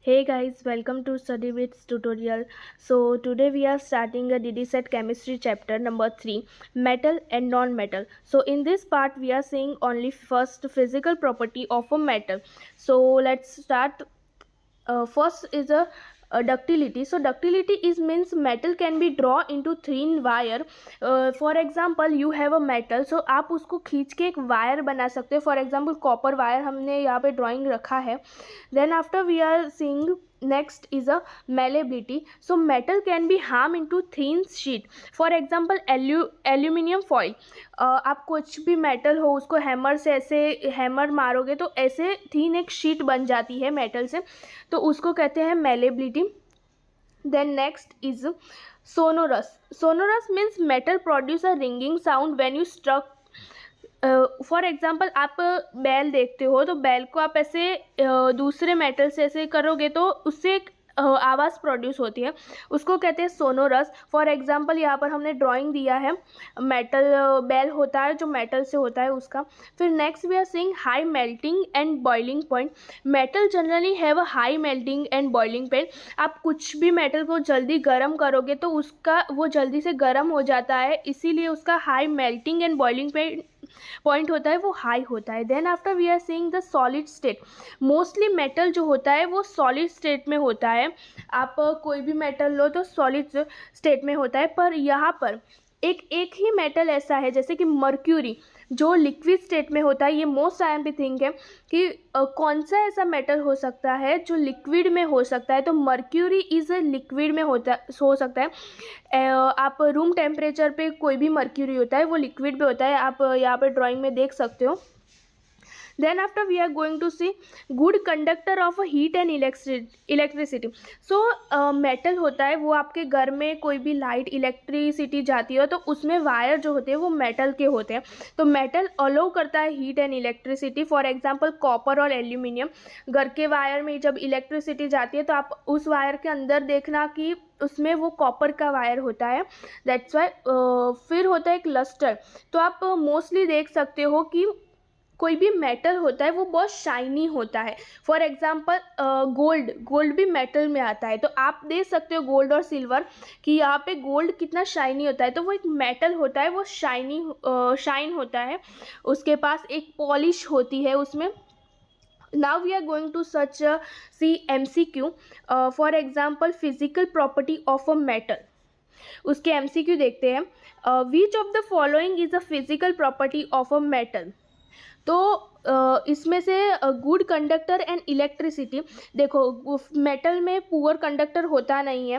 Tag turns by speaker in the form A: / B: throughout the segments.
A: Hey guys, welcome to Study with Tutorial. So today we are starting a DD-Set chemistry chapter number 3, metal and non-metal. So in this part we are seeing only first physical property of a metal. So let's start. First is a ductility. So ductility is means metal can be drawn into thin wire. For example you have a metal, so आप उसको खींच के एक wire बना सकते हो. For example copper wire हमने यहाँ पे ड्राइंग रखा है. Then after we are seeing next is a malleability. So metal can be harmed into thin sheet. For example aluminium foil. आप कुछ भी मेटल हो उसको हैमर से ऐसे हैमर मारोगे तो ऐसे थीन एक शीट बन जाती है मेटल से, तो उसको कहते हैं malleability. Then next is sonorous. Sonorous means metal produce a ringing sound when you struck. For example आप बैल देखते हो तो बैल को आप ऐसे दूसरे मेटल से ऐसे करोगे तो उससे एक आवाज़ प्रोड्यूस होती है, उसको कहते हैं सोनोरस. फॉर एग्ज़ाम्पल यहाँ पर हमने ड्राइंग दिया है, मेटल बैल होता है जो मेटल से होता है उसका. फिर next we are seeing high melting and boiling point. Metal generally have a high melting and boiling point. आप कुछ भी मेटल को जल्दी गर्म करोगे तो उसका वो जल्दी से गर्म हो जाता है, इसीलिए उसका high melting and boiling point होता है वो हाई होता है. Then after we are seeing the solid state. Mostly metal जो होता है वो सॉलिड स्टेट में होता है. आप कोई भी मेटल लो तो सॉलिड स्टेट में होता है, पर यहाँ पर एक ही मेटल ऐसा है जैसे कि मर्क्यूरी जो लिक्विड स्टेट में होता है. ये मोस्ट आईएमपी थिंग है कि कौन सा ऐसा मेटल हो सकता है जो लिक्विड में हो सकता है. तो मर्क्यूरी इज़ लिक्विड में हो सकता है. आप रूम टेम्परेचर पे कोई भी मर्क्यूरी होता है वो लिक्विड पे होता है, आप यहाँ पे ड्राइंग में देख सकते हो. Then after we are going to see good conductor of heat and electricity. So metal होता है वो आपके घर में कोई भी लाइट इलेक्ट्रिसिटी जाती है तो उसमें वायर जो होते हैं वो मेटल के होते हैं. तो मेटल अलो करता है heat and electricity. For example copper और एल्यूमिनियम. घर के वायर में जब इलेक्ट्रिसिटी जाती है तो आप उस वायर के अंदर देखना कि उसमें वो कॉपर का वायर होता है, दैट्स वाई. फिर होता है एक लस्टर. तो आप मोस्टली देख सकते हो कि कोई भी मेटल होता है वो बहुत शाइनी होता है. फॉर एग्जांपल गोल्ड भी मेटल में आता है, तो आप देख सकते हो गोल्ड और सिल्वर कि यहाँ पे गोल्ड कितना शाइनी होता है. तो वो एक मेटल होता है वो शाइन होता है, उसके पास एक पॉलिश होती है उसमें. Now we are going to such see MCQ. For example physical property of a metal. उसके MCQ देखते हैं. Which of the following is a physical property of a metal. तो इसमें से गुड कंडक्टर एंड इलेक्ट्रिसिटी. देखो metal में poor conductor होता नहीं है,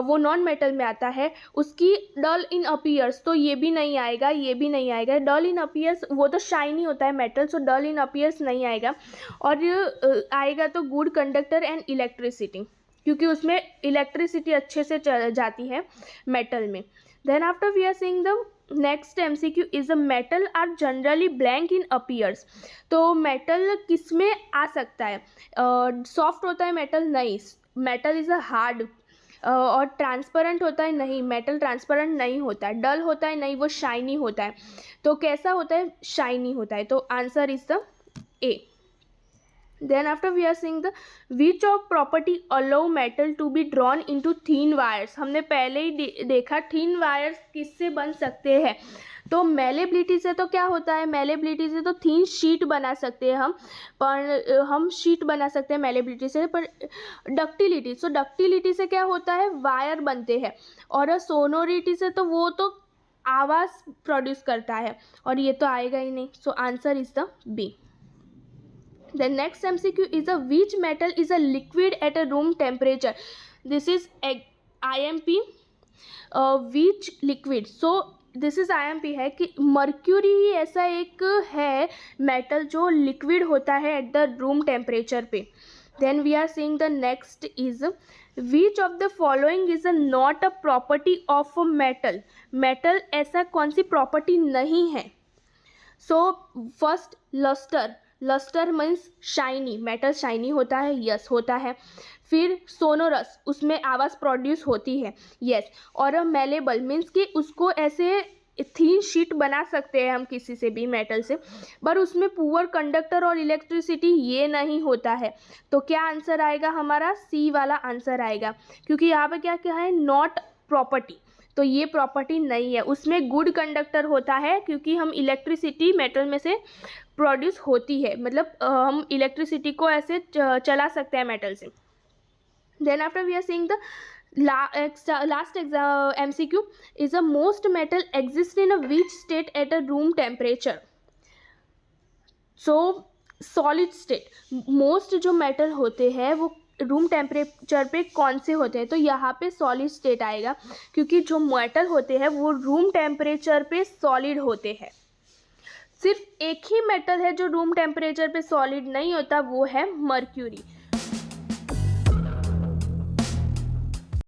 A: वो नॉन मेटल में आता है. उसकी डल इन अपीयर्स, तो ये भी नहीं आएगा, ये भी नहीं आएगा. डल इन अपीयर्स वो तो शाइनी होता है मेटल, सो डल इन अपीयर्स नहीं आएगा. और आएगा तो गुड कंडक्टर एंड इलेक्ट्रिसिटी, क्योंकि उसमें इलेक्ट्रिसिटी अच्छे से जाती है मेटल में. Then after we are seeing the next MCQ is a metal are generally blank in appears. तो मेटल किस में आ सकता है? सॉफ्ट होता है मेटल? नहीं. Metal is a hard. और ट्रांसपेरेंट होता है? नहीं, मेटल ट्रांसपेरेंट नहीं होता है. डल होता है? नहीं, वो शाइनी होता है. तो कैसा होता है? शाइनी होता है. तो answer is the A. Then after we are seeing the which of property allow metal to be drawn into thin wires. हमने पहले ही देखा thin wires किससे बन सकते हैं. तो मेलेबिलिटी से तो क्या होता है, मेलेबिलिटी से तो थीन शीट बना सकते हैं हम, पर हम शीट बना सकते हैं मेलेबिलिटी से. पर डक्टिलिटी, सो डक्टिलिटी से क्या होता है, वायर बनते हैं. और सोनोरिटी से तो वो तो आवाज़ प्रोड्यूस करता है, और ये तो आएगा ही नहीं. So answer is the B. The next MCQ is a which metal is a liquid at a room temperature. This is IMP. Which liquid. So this is IMP है कि मर्क्यूरी ही ऐसा एक है मेटल जो लिक्विड होता है at the room temperature पे. Then we are seeing the next is which of the following is not a property of a metal. Metal ऐसा कौन सी प्रॉपर्टी नहीं है. So first lustre. Lustre means shiny, metal shiny होता है, yes होता है. फिर सोनोरस, उसमें आवाज़ प्रोड्यूस होती है, यस. और मेलेबल मीन्स कि उसको ऐसे थीन शीट बना सकते हैं हम किसी से भी मेटल से, पर उसमें पुअर कंडक्टर और इलेक्ट्रिसिटी ये नहीं होता है। तो क्या आंसर आएगा हमारा? सी वाला आंसर आएगा, क्योंकि यहाँ पे क्या क्या है? नॉट प्रॉपर्टी, तो ये प्रॉपर्टी नहीं है। उसमें गुड कंडक्टर होता है, क्योंकि हम इलेक्ट्रिसिटी मेटल में से प्रोड्यूस होती है, मतलब हम इलेक्ट्रिसिटी को ऐसे चला सकते हैं मेटल से। Then after we are seeing the last MCQ is a most metal exist in a which state at a room temperature? So solid state, most जो मेटल होते हैं वो रूम टेम्परेचर पे कौन से होते हैं? तो यहाँ पे सॉलिड स्टेट आएगा, क्योंकि जो मेटल होते हैं वो रूम टेम्परेचर पे सॉलिड होते हैं। सिर्फ एक ही मेटल है जो रूम टेम्परेचर पे सॉलिड नहीं होता, वो है मर्क्यूरी।